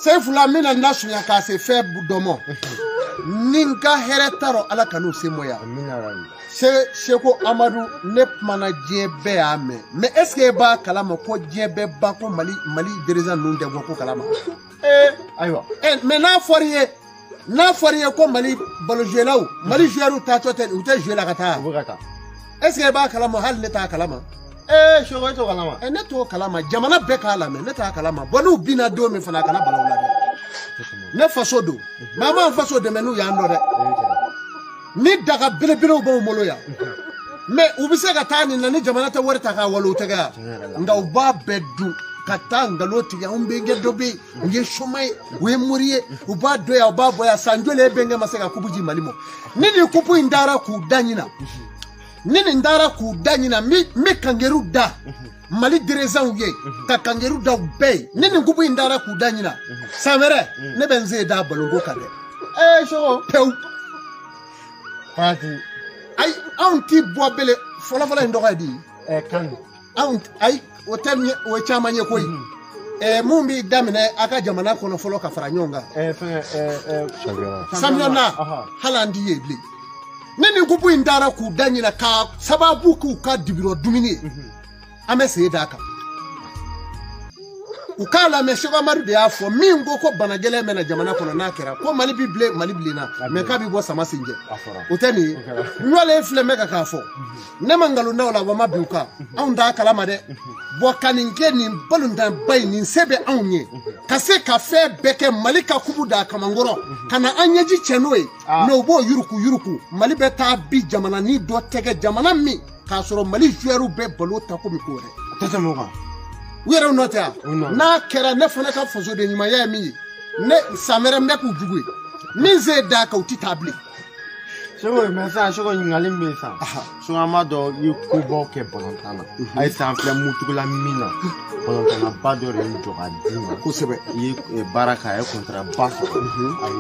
C'est fula mina nasunya ka se fait domo. Ninka heretaro ala kanu se moya. C'est Cheko Amadou ne mana djebe ame. Mais est-ce que ba kalama ko djebe ba ko Mali dirigeant non de ko kalama. Aywa. Mais na foriye ko Mali balo jelaw. Mali jeru ta totel ou te jela kata. Est-ce que ba kalama hal ne ta kalama? Cheko to kalama. Ne to kalama jamana be kalama ne ta kalama. Bonu bina do me fana kala balawla de. Ne faso do. Mama faso de menu ya ndo de. Ni daga belebelew ba moloya mais u bi se ka taa ni nani jamana ta wari ta ka walo tega nga u ba bedu ka taa ngalo tiga umbe ngedo be nge shomai we muriye u ba do ya ba boya sanjole benge maseka kubuji malimo nini kupu indara ku danyina nini ndara ku danyina mi kangeru da Mali dirigeant ye ka kangeru da be nini kupu indara ku danyina samere ne benze da balongo kade Cheko pew Parti. Ay anti boabele fola ndoga di Kan. Ay o temye o chamanye koy mumbi damine aka jamana kono folo ka faranyonga Samiona halandi yeble neni gubu indara ku danyina ka sababu ku ka dibiro dumini amese daka ukala me Cheko Amadou de afo mingo ko banagele mena jamana kono nakera ko Mali blina me ka bi bo sama sinje uteni nwale fleme ka kafo ne mangalo na wala wama biuka on da kala made bo kaninge ni balunda bay ni sebe anye kase ka fe beke Mali ka kubuda kamangoro kana anyeji chenoe no bo yuruku Mali beta bi jamana ni do tege jamana mi ka soro Mali jueru be balo ta ko mi ko re Tete moga. Wera nota na kera ne fana ka foso de nyima ya mi ne samere me ku jugu ni ze da ka uti tabli Cheko mesa Cheko ngalim mesa. Cheko Amadou yi ko boke bolontana. Ay sample mutugula mina. Bolontana badore njoga dima. ko sebe Yi baraka e kontra baso. Ay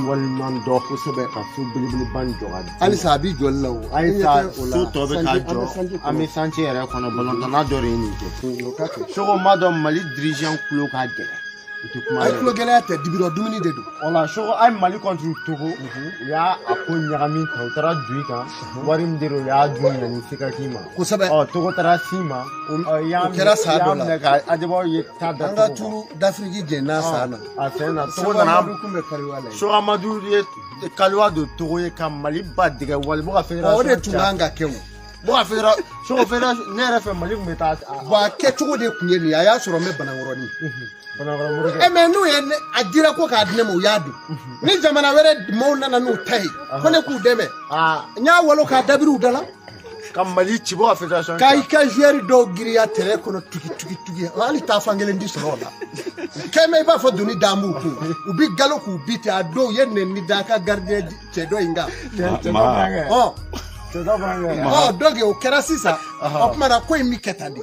walman do ko sebe ka fu bilibili ban joga. ali sabi jollaw Ay sa so to be ka jo. Ami sanche re kono bolontana dore ni to. Cheko Amadou Mali dirigeant klo ka gele. ay klo gele ate dibiro dumini de do Ola Cheko ay Mali contre Togo. Ya akon nyagami tawtara duika. Warim diro ya dunya ni sikakima. ko sebe Togo tara sima. Ya kera sa do la adebo ye tada. anga turu d'Afrique je na sana Asena Togo Togo na kumbe kariwala Cheko Amadou ye kalwa do Togo ye kam Mali badiga wal bo afera. o de tunanga kewu Bo afera Cheko fera ne refe Mali meta. ba ke tugo de kunyeli aya soro me banangoroni Bana wala murga. me nu ye adira ko ka adne mo yadu ni jamana were mo nana no tai ko ne ku deme nya walo ka dabiru dala Kam Mali chibo afera son. kai ka joueur do giriya tere kono tugi ali ta fangele ndi sorola keme ba fo duni damu ku ubi galo ku biti ado yenne ni daka garde che do inga doge o kera sisa o kuma na ko mi ketandi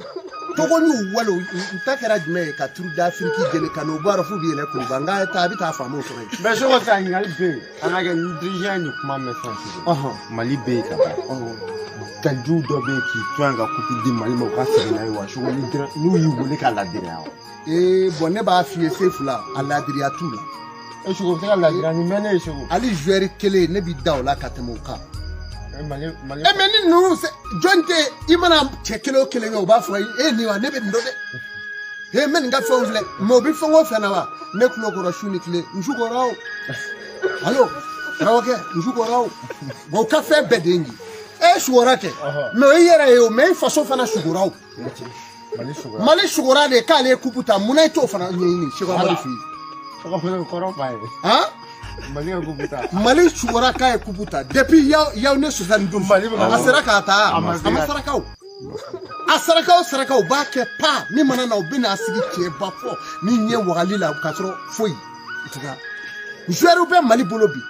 togo ni walo ntakera jme ka turu d'Afrique jele kano bara fu bi ele ko banga ta bi ta famo so Be Cheko sa ngal be. Anaga dirigeant ni kuma message. Mali be ka ba. Kaju do be ki twanga kupi di Mali mo ka se na iwa Cheko ni dira nu yi wole ka la dira. bonne ba fi sefula ala diriya tula Cheko se la dira ni mene Cheko. ali joueur kele ne bi dawla katemo ka Mali meni nu se jonte imana chekelo kele yo ba fo ni wa ne be ndo de men nga fo vle mo bi fo ngo fena wa ne kulo ko rashuni kle njugo rawo allo rawoke njugo rawo bo ka fe bedengi shuora ke me yera yo me faso fana shugurawo Mali shugura de ka le kuputa munai to fana nyini Cheko Amadou fi Cheko fena koro pa Mali shugura ka kuputa depuis yaw ne susan Mali asara ka ta amasara ka Asarakaw ba ke pa ni mana na obina asigi che ba fo ni nye wagali la kasro foi itiga joueur be Mali bolobi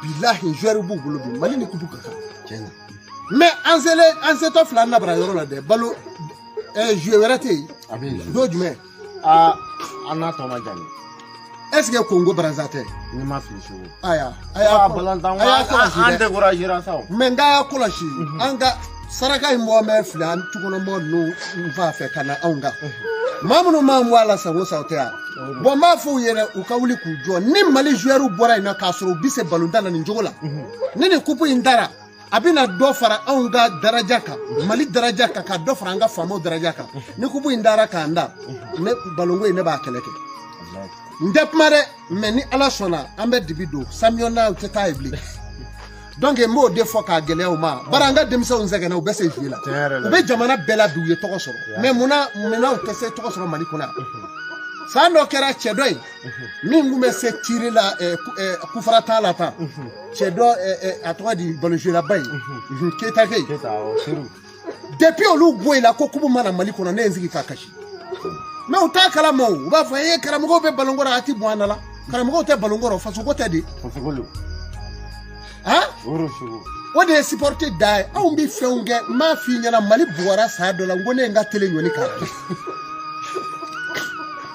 billahi joueur bu bolobi Mali ni kubu kaka mais anzeto fla na bra yoro la de balo joueur rate do jume ana to ma jani est-ce que Congo Brazzaville ni ma fi show aya balantan ande gora jira saw menga ya kulashi anga saraka mo me flan tukono mo no va fe kana anga Mamuno mamu ala sa wosa otea. Bon ma fo yere u ka wuli ku jo ni Mali joueur bora ina ka soro bi se ballon dala ni jogola. Ni ni kupu indara abina do fara onga daraja ka Mali daraja ka do fara anga famo daraja ka. Ni kupu indara ka anda ne balongo ine ba keleke. Ndep mare meni ala sona ambe dibido samiona uteta ibli. Donc mo de fois ka gele o ma baranga demisa unzega na ubese jila ube jamana bela du ye toko soro mais muna o kese toko soro Mali kuna sa no kera chedoy mingu me se tirer la kufarata la ta chedo atwa di bolojé la bay keta ke depuis olu boy la ko kubu mana Mali kuna nenziki kakashi mais utakala mo uba fa ye karamugo be balongora ati bwana la karamugo te balongora fa so ko tedi hein o de supporter dai on bi feunge ma fi nyana Mali buwara sa do la ngone nga tele nyoni ka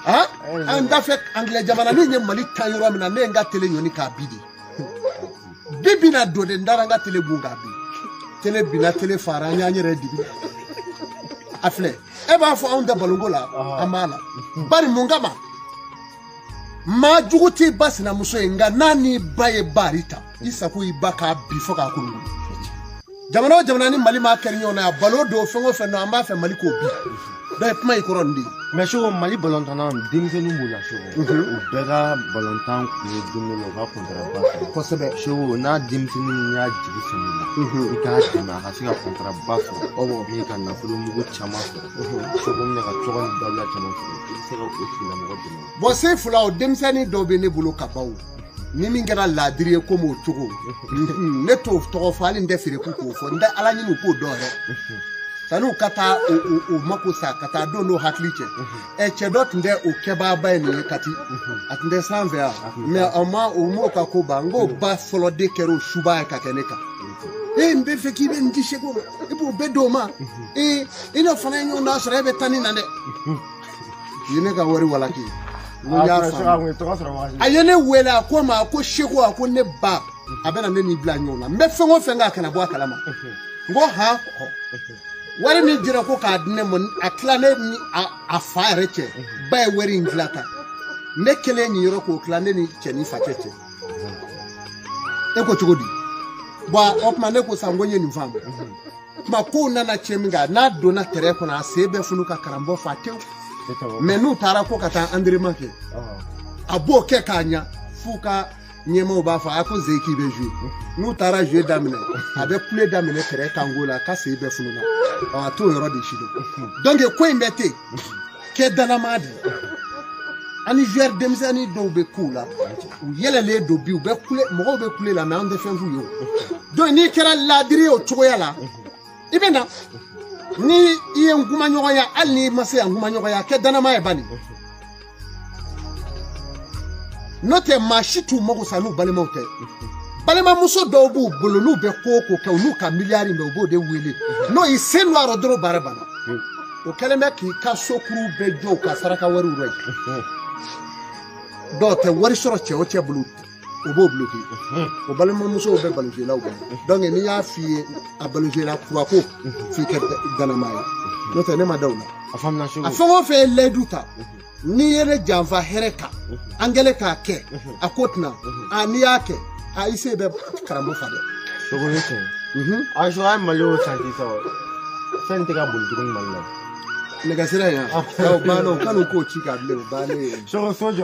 hein anda fek anglais jamana ni Mali tayro mina ne nga tele nyoni ka bidi bibi na do de ndara nga tele bunga bi tele bina tele fara nya nyere dibi afle e ba fo on da balongola amala bari mungama ma juguti basina muso nga nani baye barita isaku ibaka bifo ka kunu jamana ni Mali ma kernyo na balo do fengo fe no amba fe Mali ko bi da pma ikoro ndi mais show Mali balontan dimse nu mula show bega balontan ni dumelo va kontra ba ko sebe show na dimse ni nya jigi sunu ika dima ha siga kontra ba o bo mi kan na fulu mugo chama so bo ne ka tsogon dalla chama se ga o tila mo dimo bo se fula o demsani do be ne bulu kabaw ni min gara ladiriye ko mo togo ne to to fali ndefire ku ko fo nda ala nyinu ko do re tanu kata o mako sa kata do no hakliche e chedot nde o keba ba ni kati atnde sanvea me ama o mo ka ko bango ba solo de kero shuba ka keneka mbe feki be ndi shego e bo bedo ma ina fana nyo na sere be tani nande yene ka wori walaki ayene wela ko ma ko shego ko ne ba abena ne ni bla nyo na mbe fengo fenga kana bo akala ma ngo ha ko wari ni jira ko ka dine mon aklane ni a fare che bay wari nglata ne kele ni yoro ko klane ni cheni fatete e ko chugodi ba opma ne ko sangonye ni fam ma ko na cheminga na dona tere ko na sebe funu ka karambo fatew menu tara ko kata andre manke abo ke kanya fuka nyemo ba fa ko zeki be jouer nous tara jouer damine avec couler damine tere kangola ka sebe funu na to yoro de shido donc ko imbete ke danamadi ani joueur demzani do be kula ou yele le do bi ou be couler mo be couler la mais on défend vous yo donc ni kera la diri o choya la ibenda ni iye nguma nyoya ali mase nguma nyoya ke danama e bani note mashitu mogo sanu balema ote balema muso do bu bolonu be koko ka unu ka milliard me obo de wele no i senu arodro barabana o keleme ki ka sokuru be jo ka saraka waru rai do te wari soro che o che bulu obo bloqué o balema muso be baluje la obo donc ni ya fi abaluje la kwa ko fi ke danama no te ne ma dawla afam na show afam fe leduta ni yere janfa hereka angele ka ke akotna ani yake a ise be karamo fade shogo yete a show ay malo santi so sente ka bul dugun malo negasira ya o bano kanu ko chika ble bale shogo sojo